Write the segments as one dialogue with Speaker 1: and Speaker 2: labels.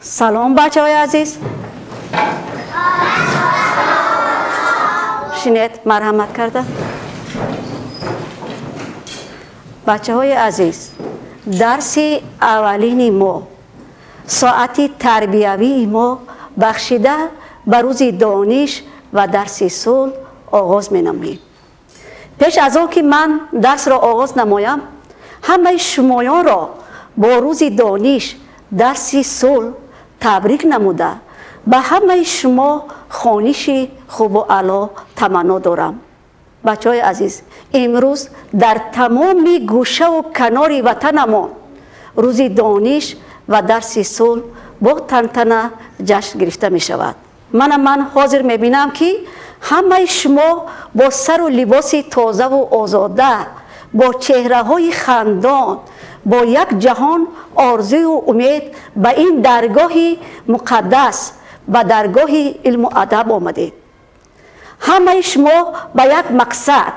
Speaker 1: سلام بچه های عزیز. شنید مرحمت کرده. بچه های عزیز، درس اولین ما ساعت تربیوی ما بخشیده به روز دانش و درس صلح آغاز می نماییم. پیش از آن که من درس را آغاز نمایم، همه شمایان را با روز دانش درس صلح تبریک نموده به همه شما خوانش خوب و علا تمنا دارم. بچه های عزیز، امروز در تمام گوشه و کنار وطن ما روز دانش و درس صلح با تنتنه جشن گرفته می شود. من حاضر می بینم که همه شما با سر و لباس تازه و آزاده، با چهره های خندان، با یک جهان آرزوی و امید به این درگاه مقدس، به درگاه علم و ادب آمدید. همه شما به یک مقصد،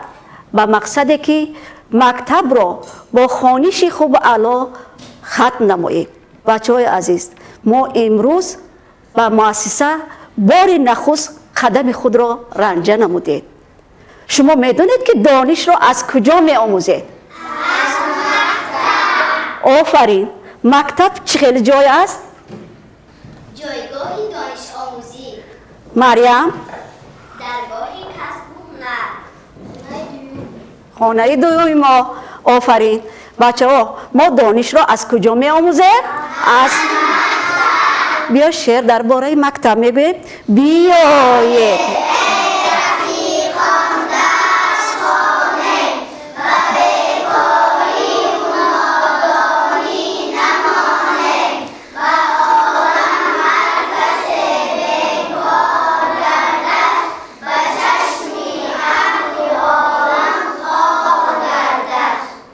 Speaker 1: به مقصدی که مکتب را با خوانش خوب و علا ختم نمایید. بچه های عزیز، ما امروز به مؤسسه بار نخست قدم خود را رنجه نمودید. شما میدونید که دانش را از کجا می آموزید؟ آفرین. مکتب چه خیلی جای است؟
Speaker 2: جایگاه دانش آموزی.
Speaker 1: مریم؟
Speaker 2: درگاه کسب و هنر.
Speaker 1: خانه دوی ما. آفرین. بچه ها، ما دانش را از کجا می آموزیم؟ از بیا شعر درباره مکتب میگویم. بیایید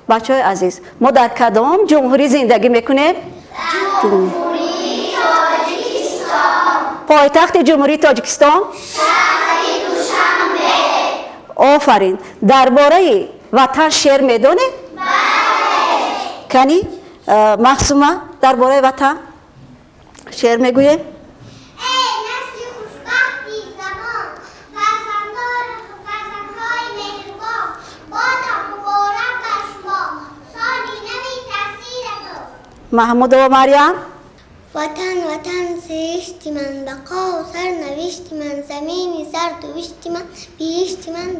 Speaker 1: بچه های عزیز، ما در کدام جمهوری زندگی میکنیم؟
Speaker 2: جمهوری تاجیکستان.
Speaker 1: پایتخت جمهوری تاجیکستان؟
Speaker 2: شهر دوشنبه.
Speaker 1: آفرین. درباره وطن شعر میدونی؟
Speaker 2: بله.
Speaker 1: کنی مخصومه درباره وطن شعر میگویم؟ محمود و مریم؟
Speaker 2: وطن سرشتی من، بقا و سرنوشتی من، زمینی زرد و وشتی من، بیشتی من.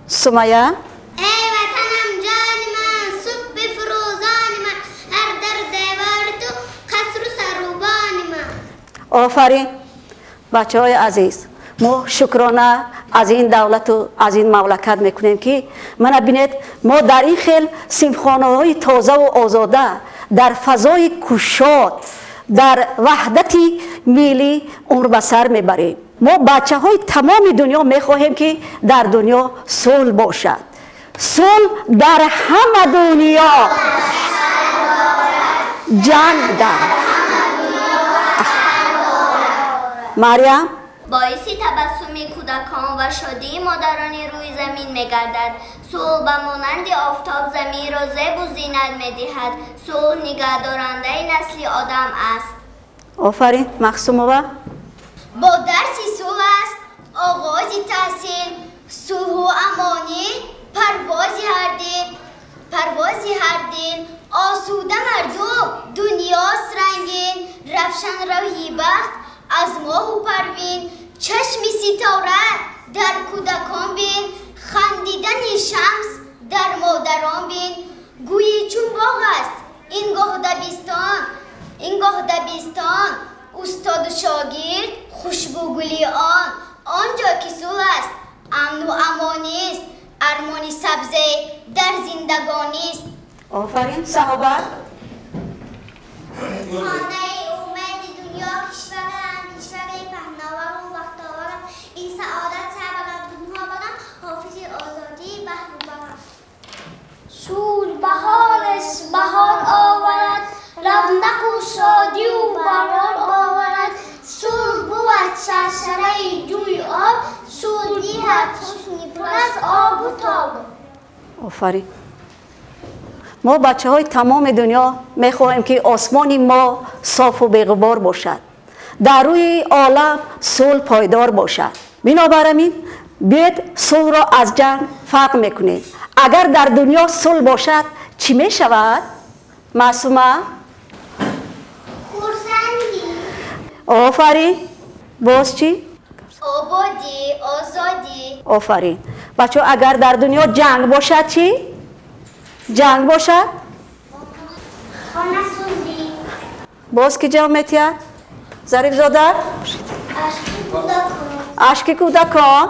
Speaker 1: سمیه؟
Speaker 2: ای وطنم جان من، صبح فروزان من، هر در دیوار تو قصر و سروبان من.
Speaker 1: آفرین. بچه های عزیز، ما شکرانه از این دولت و از این مملکت میکنیم که من بینید ما در این خیل سیمخانه های تازه و آزاده، در فضای کشاد، در وحدت ملی عمر به سر میبریم. ما بچه های تمام دنیا میخواهیم که در دنیا صلح باشد. صلح در همه دنیا، جنگ در مریم؟
Speaker 2: باعثی تبسم کودکان و شادی مادران روی زمین می‌گردد. صلح به مانند آفتاب زمین را زیب و زینت می‌دهد. صلح نگهدارنده نسل آدم است.
Speaker 1: آفرین. مخصومه
Speaker 2: با درس صلح است آغاز تحصیل، صلح و امانی، پرواز هر دین، آسوده مردم، دنیاست رنگین، رفشن روحی بخت از ماه و پروین، چشم ستاره در کودکان بین، خندیدن شمس در مادران بین. گویی چون باغ است این گاه دبستان، استاد و شاگرد خوشبو گلی آنجا که صلح است امن و امانی است، ارمان سبزه در زندگانی است.
Speaker 1: آفرین. صحابه؟
Speaker 2: خانه امید دنیا کشور پهناور و بختاورم، این سعادت سبقت دنها بدم، حافظ آزادی بحر و برم.
Speaker 3: صلح بهار آورد، رونق و شادی و باران آورد. صلح بود شرشره جوی آب، صلح دهد حسنی پر از آب و تاب.
Speaker 1: آفرین. ما بچه های تمام دنیا میخواهیم که آسمان ما صاف و بی‌غبار باشد، در روی عالم صلح پایدار باشد. بنابراین بیاید صلح را از جنگ فرق میکنیم. اگر در دنیا صلح باشد چی میشود؟ معصومه؟
Speaker 3: خرسندی.
Speaker 1: آفرین. باز چی؟
Speaker 2: آبادی، آزادی.
Speaker 1: آفرین. بچه اگر در دنیا جنگ باشد چی؟ جنگ باشد؟
Speaker 3: خانه سوزی.
Speaker 1: باز که جواب میتید؟ ظریف زاده؟
Speaker 3: اشک کودکان.
Speaker 1: اشک کودکان.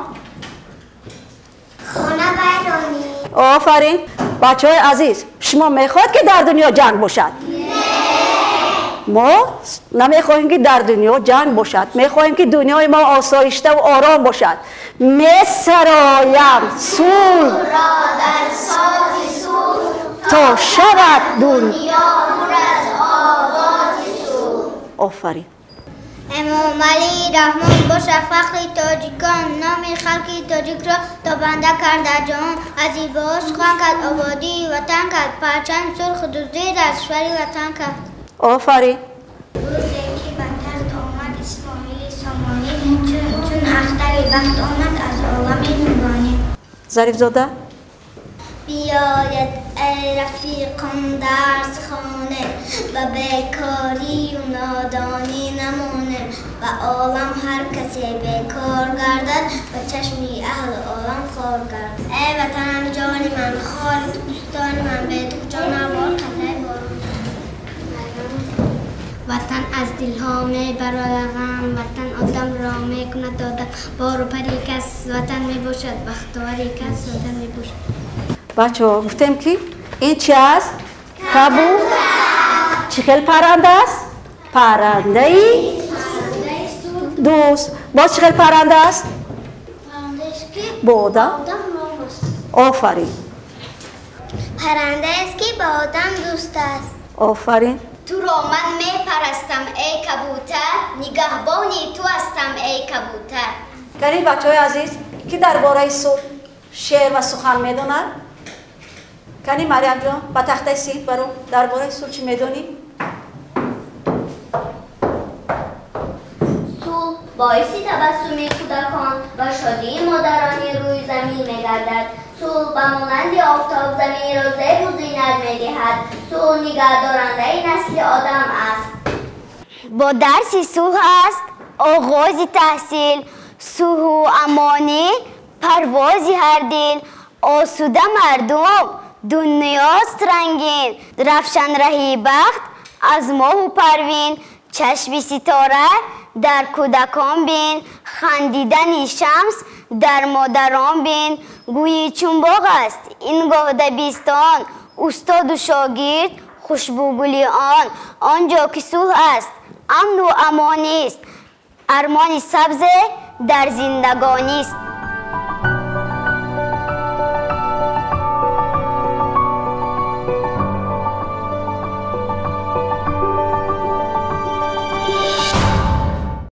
Speaker 3: خانه ویرانی.
Speaker 1: آفرین. بچه های عزیز شما میخواید که در دنیا جنگ باشد؟ ما نمیخواهیم که در دنیا جنگ باشد، میخواهیم که دنیای ما آسایشته و آرام باشد. میسرایم صلح
Speaker 2: را در ساز صلح
Speaker 1: تا شود دنیا.
Speaker 2: پر از آواز صلح.
Speaker 1: آفرین.
Speaker 2: امام علی رحمان باشد فخر تاجیکان، نام خلق تاجیک را تابنده کرد جهان. از زیبا سخن کرد آبادی وطن کرد، پرچم سرخ دزدید از شوری وطن کرد.
Speaker 1: آفرین.
Speaker 3: روزی که به تخت آمد اسماعیل سامانی، چون اختر بخت آمد از عالم نورانی.
Speaker 1: ظریف زاده؟
Speaker 3: بیاید ای رفیقان درس خانه، و بیکاری و نادانی نمانه، و عالم هر کسی بیکار گردد، و چشمی اهل عالم خار گردد. ای وطنم جان من، خار دوستان من، به تو جانوار قطعه بارون. وطن از دل ها می برآید غم، وطن آدم را می کند دادم بار و پری کس، وطن می باشد بختوری کس، وطن می باشد.
Speaker 1: بچه ها گفتیم که این چی است؟ کبوتر. چی خیلی پرنده است؟ پرنده ای دوست. باز چی خیلی پرنده است؟ با آدم. آفرین.
Speaker 3: پرنده است که با آدم دوست است.
Speaker 1: آفرین.
Speaker 2: تو را من می پرستم ای کبوتر، نگهبانی تو هستم ای کبوتر.
Speaker 1: کنید بچه های عزیز که درباره صلح شعر و سخن میدونن؟ کنی مریم جان با تخته سیب برو درباره صلح چی میدونی؟
Speaker 3: صلح باعثی تبسم کودکان و شادی مادرانی روی زمین میگردد. صلح به مانند آفتاب زمین را زیب و زینت میدهد. صلح نگهدارنده نسل آدم است.
Speaker 2: با درس صلح است آغاز تحصیل، صلح و امانی پرواز هر دل. آسوده مردم دنیاست رنگین، رفشن رهی بخت از ماه و پروین. چشم ستاره در کودکان بین، خندیدن شمس در مادران بین. گویی چون باغ است این گاه دبیستان، استاد و شاگرد خوشبو گلی آن. آنجا که صلح است امن و امانی است، ارمان سبز در زندگانی است.